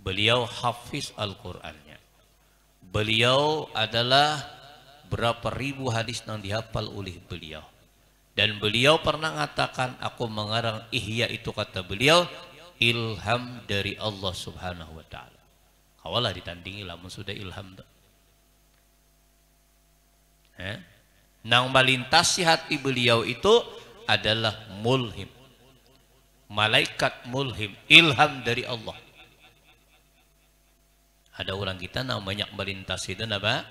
Beliau hafiz Al-Qur'annya. Beliau adalah berapa ribu hadis yang dihafal oleh beliau. Dan beliau pernah mengatakan, aku mengarang Ihya itu, kata beliau, ilham dari Allah Subhanahu wa taala. Kawalah ditandingi lamun sudah ilham. Nang melintasi hati beliau itu adalah mulhim. Malaikat mulhim, ilham dari Allah. Ada orang kita nang banyak melintasi itu apa?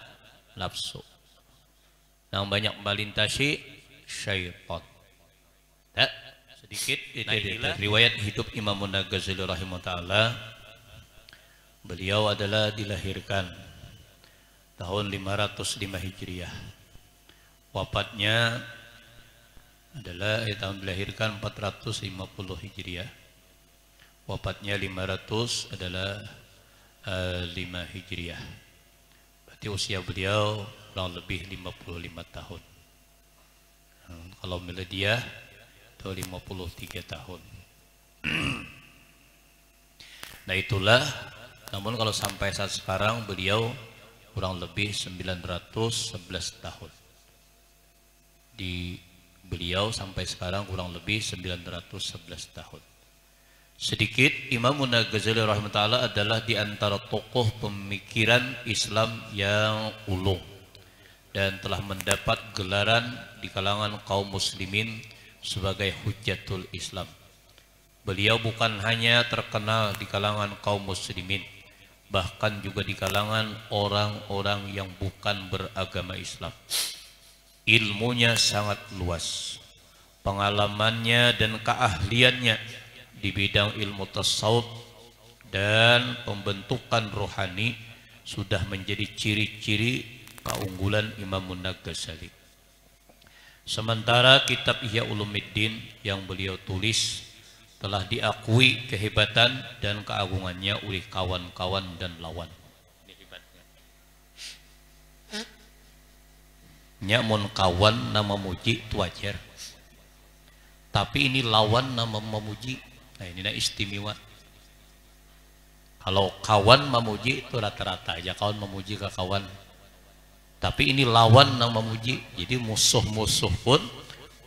Nafsu. Nang banyak melintasi syaitan. Sedikit riwayat hidup Imam Ghazali rahimahullah. Beliau adalah dilahirkan tahun 505 Hijriah. Wafatnya adalah tahun dilahirkan 450 Hijriah. Wafatnya 500 adalah 5 Hijriah. Berarti usia beliau kurang lebih 55 tahun. Kalau miladiah itu 53 tahun. Nah itulah, namun kalau sampai saat sekarang beliau kurang lebih 911 tahun. Di beliau sampai sekarang kurang lebih 911 tahun. Sedikit, Imam Ghazali rahimahullah adalah di antara tokoh pemikiran Islam yang ulung dan telah mendapat gelaran di kalangan kaum muslimin sebagai Hujjatul Islam. Beliau bukan hanya terkenal di kalangan kaum muslimin, bahkan juga di kalangan orang-orang yang bukan beragama Islam. Ilmunya sangat luas, pengalamannya dan keahliannya di bidang ilmu tasawuf dan pembentukan rohani sudah menjadi ciri-ciri keunggulan Imam Ghazali. Sementara kitab Ihya Ulumuddin yang beliau tulis telah diakui kehebatan dan keagungannya oleh kawan-kawan dan lawan. Nyamun kawan nama muji itu wajar, tapi ini lawan nama memuji. Nah ini istimewa. Kalau kawan memuji itu rata-rata aja kawan memuji ke kawan, tapi ini lawan nama memuji. Jadi musuh-musuh pun,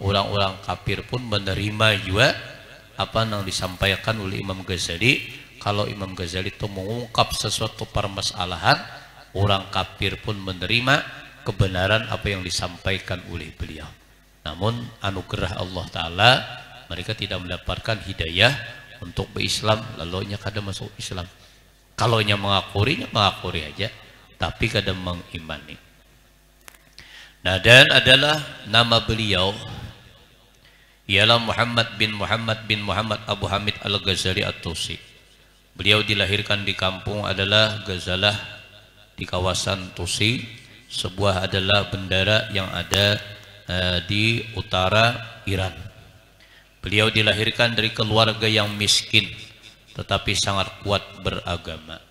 orang-orang kafir pun menerima juga apa yang disampaikan oleh Imam Ghazali. Kalau Imam Ghazali itu mengungkap sesuatu permasalahan, orang kafir pun menerima kebenaran apa yang disampaikan oleh beliau. Namun anugerah Allah Ta'ala, mereka tidak mendapatkan hidayah untuk berislam, lalu nya kada masuk Islam. Kalau nya mengakuri aja, tapi kada mengimani. Nah, dan adalah nama beliau ialah Muhammad bin Muhammad Abu Hamid Al-Ghazali At-Tusi. Beliau dilahirkan di kampung adalah Ghazalah di kawasan Tusi. Sebuah adalah bendera yang ada di utara Iran. Beliau dilahirkan dari keluarga yang miskin tetapi sangat kuat beragama.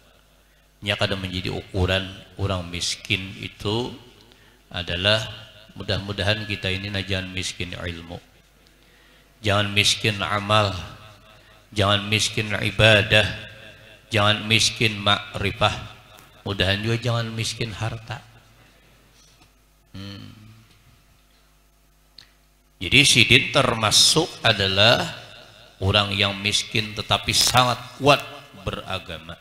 Ini akan menjadi ukuran orang miskin itu adalah mudah-mudahan kita ini jangan miskin ilmu, jangan miskin amal, jangan miskin ibadah, jangan miskin makrifah, mudahan juga jangan miskin harta. Jadi sidin termasuk adalah orang yang miskin tetapi sangat kuat beragama.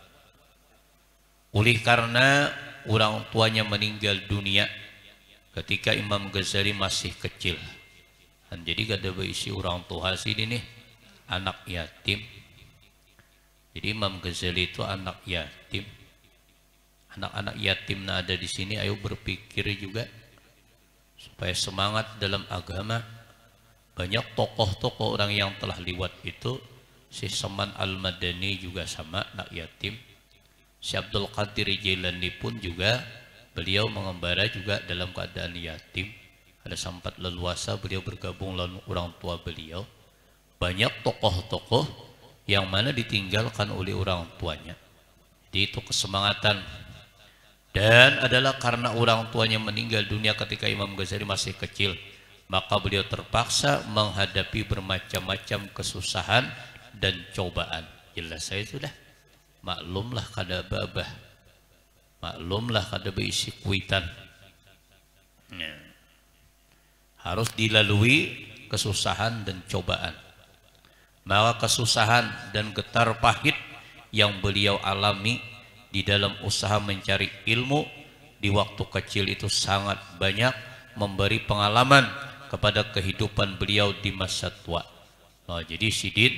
Oleh karena orang tuanya meninggal dunia ketika Imam Ghazali masih kecil. Dan jadi kada berisi orang tua sini nih anak yatim. Jadi Imam Ghazali itu anak yatim. Anak-anak yatim yang ada di sini ayo berpikir juga supaya semangat dalam agama. Banyak tokoh-tokoh orang yang telah liwat itu, si Saman Al-Madani juga sama anak yatim. Si Abdul Qadir Jailani pun juga beliau mengembara juga dalam keadaan yatim. Ada sempat leluasa beliau bergabung dengan orang tua beliau. Banyak tokoh-tokoh yang mana ditinggalkan oleh orang tuanya. Jadi itu kesemangatan. Dan adalah karena orang tuanya meninggal dunia ketika Imam Ghazali masih kecil, maka beliau terpaksa menghadapi bermacam-macam kesusahan dan cobaan. Jelas saya sudah. maklumlah kada babah, maklumlah kada berisi kuitan. Harus dilalui kesusahan dan cobaan. Maka kesusahan dan getar pahit yang beliau alami di dalam usaha mencari ilmu di waktu kecil itu sangat banyak memberi pengalaman kepada kehidupan beliau di masa tua. Nah, jadi Sidin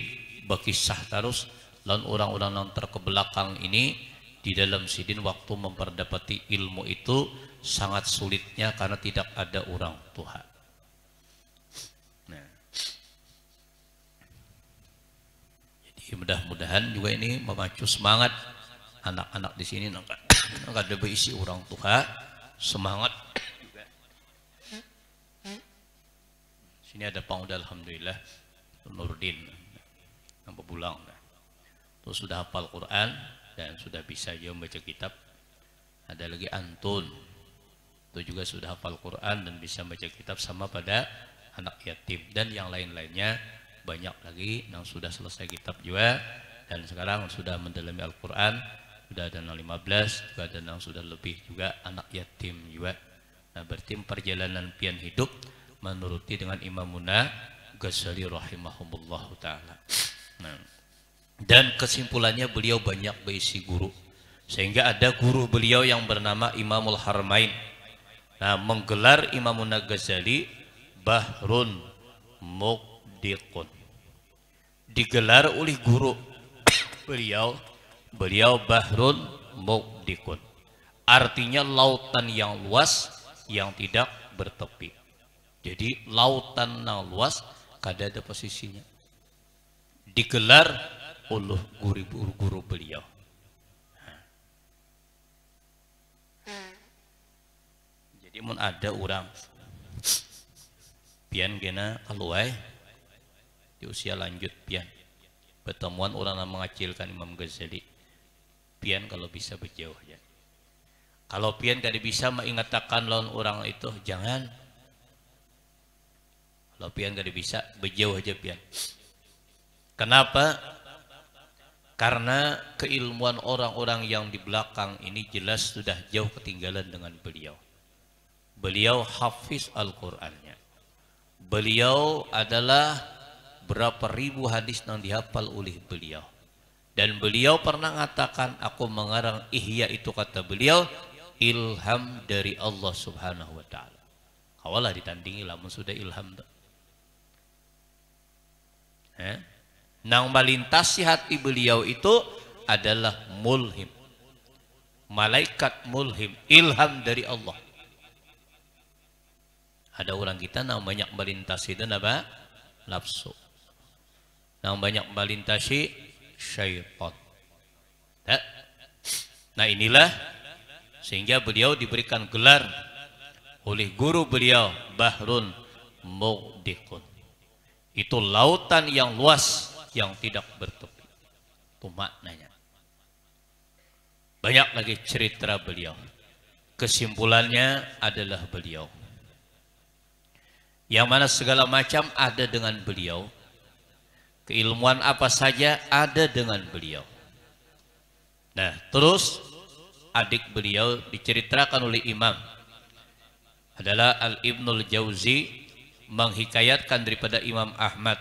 berkisah terus dan orang-orang yang terkebelakang ini di dalam Sidin waktu memperdapati ilmu itu sangat sulitnya karena tidak ada orang tua. Nah, jadi mudah-mudahan juga ini memacu semangat anak-anak di sini nggak ada berisi orang tua semangat juga. Sini ada Pangda alhamdulillah Nurdin nampak pulang tuh sudah hafal Quran dan sudah bisa juga membaca kitab. Ada lagi Antun itu juga sudah hafal Quran dan bisa membaca kitab sama pada anak yatim, dan yang lain-lainnya banyak lagi yang sudah selesai kitab juga dan sekarang sudah mendalami Al-Quran. Sudah ada yang 15, juga ada yang sudah lebih juga anak yatim juga. Nah, berarti perjalanan pian hidup menuruti dengan Imamuna Ghazali rahimahumullah ta'ala. Nah, dan kesimpulannya beliau banyak berisi guru, sehingga ada guru beliau yang bernama Imamul Haramain. Nah, menggelar Imamuna Ghazali Bahrun Muqdiqun, digelar oleh guru beliau Bahrun Muqdiqun, artinya lautan yang luas yang tidak bertepi. Jadi lautan yang luas kada ada posisinya, digelar oleh guru-guru beliau. Jadi mun ada orang pian gena keluai di usia lanjut pian pertemuan orang yang mengacilkan Imam Ghazali, pian kalau bisa berjauh ya. Kalau pian kada bisa mengatakan lawan orang itu jangan. Kalau pian kada bisa berjauh aja pian. Kenapa? Karena keilmuan orang-orang yang di belakang ini jelas sudah jauh ketinggalan dengan beliau. Beliau hafiz Al-Qur'annya. Beliau adalah berapa ribu hadis yang dihafal oleh beliau. Dan beliau pernah mengatakan, aku mengarang Ihya itu kata beliau ilham dari Allah Subhanahu wa taala. Kawalah ditandingi lamun sudah ilham tuh. Nang melintasi hati beliau itu adalah mulhim, malaikat mulhim, ilham dari Allah. Ada orang kita yang banyak melintasi itu apa? Nafsu. Yang banyak melintasi syaitan. Nah inilah sehingga beliau diberikan gelar oleh guru beliau Bahrun Muqdiqun. Itu lautan yang luas yang tidak bertepi. Itu maknanya. Banyak lagi cerita beliau. Kesimpulannya adalah beliau yang mana segala macam ada dengan beliau. Keilmuan apa saja ada dengan beliau. Nah, terus adik beliau diceritakan oleh Imam adalah Al-Ibnul Jauzi menghikayatkan daripada Imam Ahmad,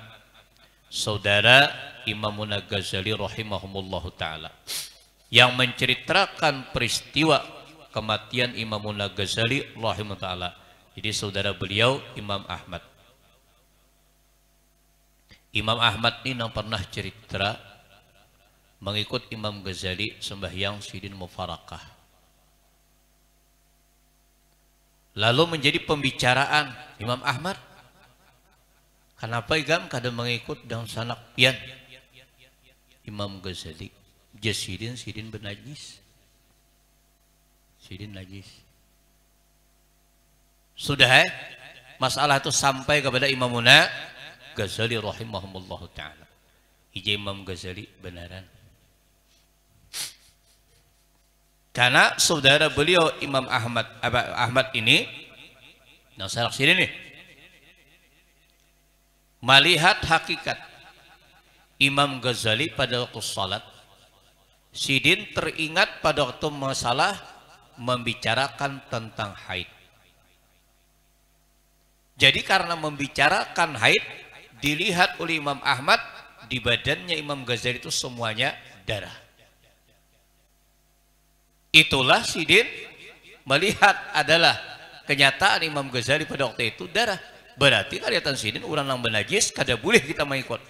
saudara Imamuna Ghazali rahimahumullahu ta'ala, yang menceritakan peristiwa kematian Imamuna Ghazali rahimahullahu ta'ala. Jadi saudara beliau Imam Ahmad. Imam Ahmad ini yang pernah cerita mengikut Imam Ghazali sembahyang Sidin Mufarakah. Lalu menjadi pembicaraan Imam Ahmad, kenapa igam kada mengikut dan sanak pian Imam Ghazali? Sidin benajis. Sidin najis. Sudah masalah itu sampai kepada Imamuna Ghazali rahimahumullah ta'ala. Imam Ghazali benaran. Karena saudara beliau Imam Ahmad ini, nah salah sini nih, melihat hakikat Imam Ghazali pada waktu salat, Sidin teringat pada waktu masalah membicarakan tentang haid. Jadi karena membicarakan haid, dilihat oleh Imam Ahmad, di badannya Imam Ghazali itu semuanya darah. Itulah Sidin melihat adalah kenyataan Imam Ghazali pada waktu itu darah. Berarti kelihatan Sidin orang yang benajis, kada boleh kita mengikut.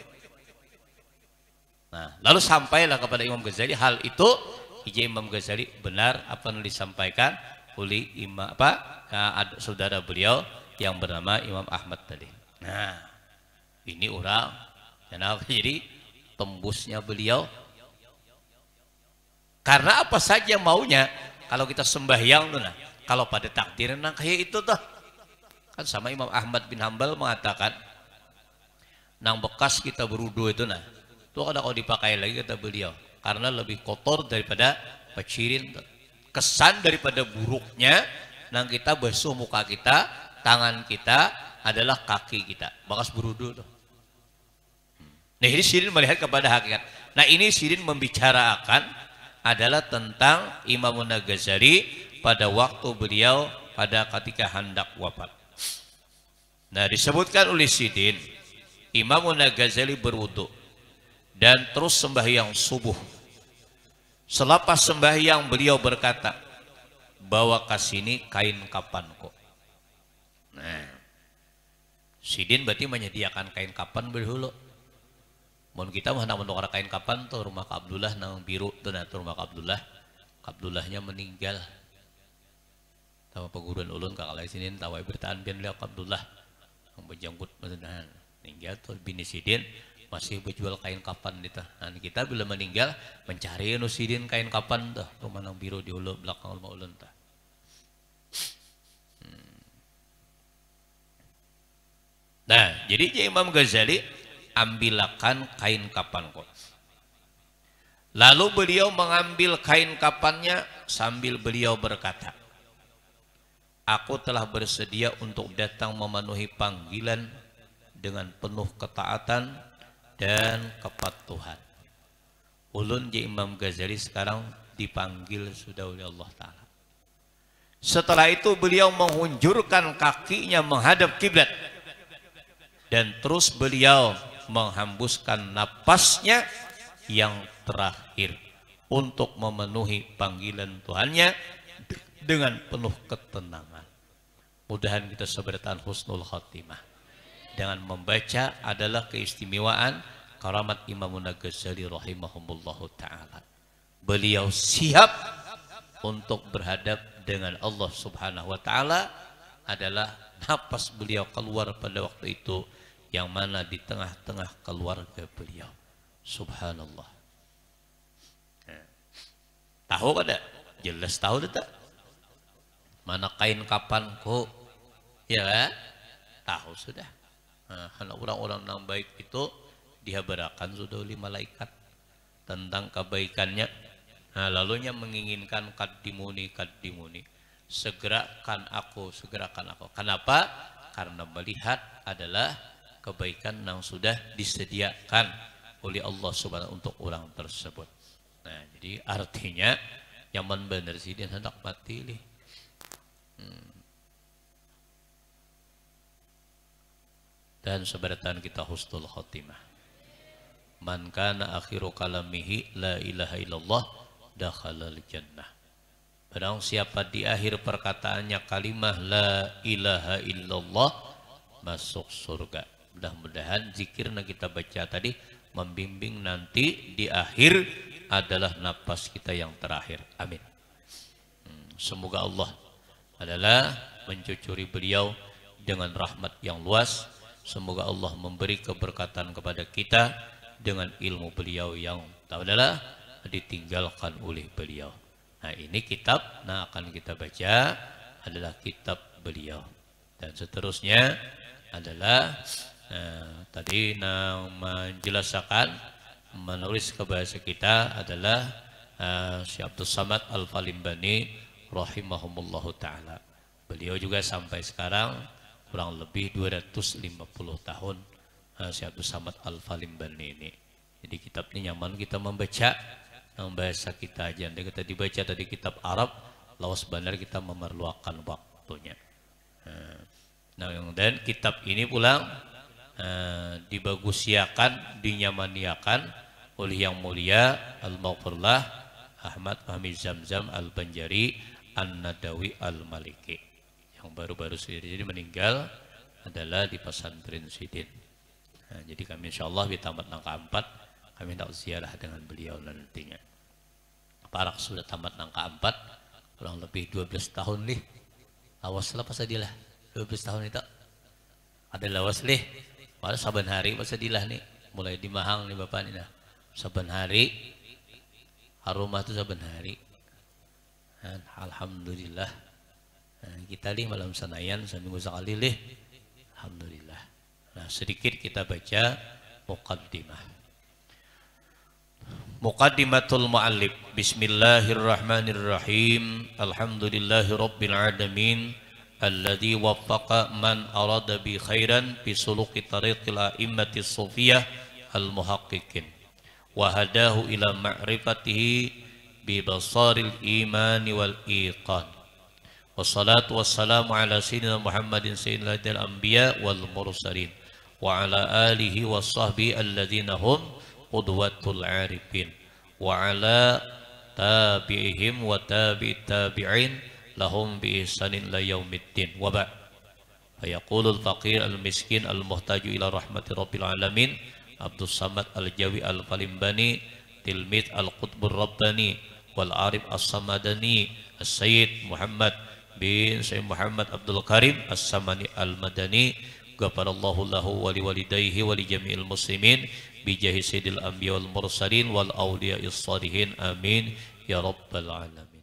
Nah, lalu sampailah kepada Imam Ghazali hal itu. Imam Ghazali benar apa yang disampaikan oleh saudara beliau yang bernama Imam Ahmad tadi. Nah, ini orang kenapa jadi tembusnya beliau. Karena apa saja maunya kalau kita sembahyang tuh, nah kalau pada takdirnya nah kayak itu tuh kan sama Imam Ahmad bin Hambal mengatakan nang bekas kita berudu itu nah itu kada kau dipakai lagi kata beliau karena lebih kotor daripada pacirin, kesan daripada buruknya nang kita basuh muka kita, tangan kita adalah kaki kita bekas berudu tuh. Nah ini Sidin melihat kepada hakikat. Nah ini Sidin membicarakan adalah tentang Imam Ghazali pada waktu beliau pada ketika hendak wafat. Nah disebutkan oleh Sidin Imam Ghazali berwudu dan terus sembahyang subuh. Selepas sembahyang beliau berkata, bawa ke sini kain kapanku. Nah Sidin berarti menyediakan kain kapan berhulu. Mun kita mah nak menukar kain kapan tuh rumah Kak Abdullah nang biru tuh nah rumah Kak Abdullah. Kak Abdullahnya meninggal. Tahu peguruan ulun kakak lain sini tahu bertahan biar beliau Kak Abdullah yang berjangkut meninggal tuh bini Sidin masih berjual kain kapan itu. Nah kita bila meninggal mencari Sidin kain kapan tuh rumah nang biru di ulu belakang rumah ulun tuh. Nah jadi Imam Ghazali ambilkan kain kapanku. Lalu beliau mengambil kain kapannya sambil beliau berkata, aku telah bersedia untuk datang memenuhi panggilan dengan penuh ketaatan dan kepatuhan. Ulun Imam Ghazali sekarang dipanggil sudah oleh Allah Ta'ala. Setelah itu beliau menghunjurkan kakinya menghadap kiblat dan terus beliau menghembuskan napasnya yang terakhir untuk memenuhi panggilan Tuhannya dengan penuh ketenangan. Mudahan kita seberatan husnul khatimah dengan membaca adalah keistimewaan karamat Imam Ghazali rahimahumullahu ta'ala. Beliau siap untuk berhadap dengan Allah subhanahu wa ta'ala adalah napas beliau keluar pada waktu itu yang mana di tengah-tengah keluarga beliau. Subhanallah. Tahu kada? Jelas tahu tak? Mana kain kapanku? Ya kan? Tahu sudah. Nah, orang-orang yang baik itu dihabarakan sudah oleh malaikat tentang kebaikannya. Nah, lalunya menginginkan kadimuni. Segerakan aku. Kenapa? Karena melihat adalah kebaikan yang sudah disediakan oleh Allah Subhanahu untuk orang tersebut. Nah, jadi artinya nyaman bener sih dia hendak mati. Dan seberatan kita husnul khotimah. Man kana akhiru kalamihi la ilaha illallah dakhalal jannah. Barang siapa di akhir perkataannya kalimah la ilaha illallah masuk surga. Mudah-mudahan zikirnya kita baca tadi membimbing nanti di akhir adalah napas kita yang terakhir. Amin. Semoga Allah adalah mencucuri beliau dengan rahmat yang luas. Semoga Allah memberi keberkatan kepada kita dengan ilmu beliau yang adalah ditinggalkan oleh beliau. Nah ini kitab yang akan kita baca adalah kitab beliau. Dan seterusnya adalah tadi yang menjelaskan menulis ke bahasa kita adalah Syekh Abdul Samad Al-Falimbani rahimahumullahu ta'ala. Beliau juga sampai sekarang kurang lebih 250 tahun Syekh Abdul Samad Al-Falimbani ini. Jadi kitab ini nyaman kita membaca yang bahasa kita aja. Dan kita dibaca tadi kitab Arab, lawas benar kita memerlukan waktunya. Nah, dan kitab ini pula dibagusiakan, dinyamaniakan oleh yang mulia Al-Maghfurlah Ahmad Fahmi Zamzam Al-Banjari An-Nadawi Al-Maliki yang baru-baru sendiri meninggal adalah di pesantren Sidin. Nah, jadi kami insyaallah di tamat nangka 4 kami nak ziarah dengan beliau nantinya. Parak sudah tamat nangka 4 kurang lebih 12 tahun nih. Awas lah pasadilah 12 tahun itu. Ada lawas lih. Pada saban hari pasadilah nih. Mulai di Mahang nih Bapak nih nah. Saban hari harumah itu saban hari. Dan alhamdulillah. Nah, kita nih malam Senayan seminggu sekali lih. Alhamdulillah. Nah, sedikit kita baca muqaddimah. Muqaddimatul muallif. Bismillahirrahmanirrahim. Alhamdulillahi rabbil alamin. Alladhi waffaqa man arada bi khairan bi suluki tariqil a'immatis sufiyah al-muhaqqiqin wa hadahu ila ma'rifatihi bi basaril imani wal iqan. Wassalatu wassalamu ala sayyidina Muhammadin sayyidil anbiya wal mursalin wa ala alihi wa sahbihi alladhina hum qudwatul arifin wa ala tabi'ihim wa tabi'it tabi'in lahum bi ihsanin la yaumiddin wa ba'. Fayaqulul faqir al-miskin al-muhtaju ila rahmati rabbil alamin Abdus Samad al-Jawi al-Falimbani tilmid al-Qutbur Rabbani wal Arif as-Samadani as-Sayyid Muhammad bin Sayyid Muhammad Abdul Karim as-Samani al-Madani ghafarallahu lahu wa li walidayhi wa li jami'il muslimin bi jahi sayyidil anbiya wal mursalin wal awliya'is salihin amin ya rabbal alamin.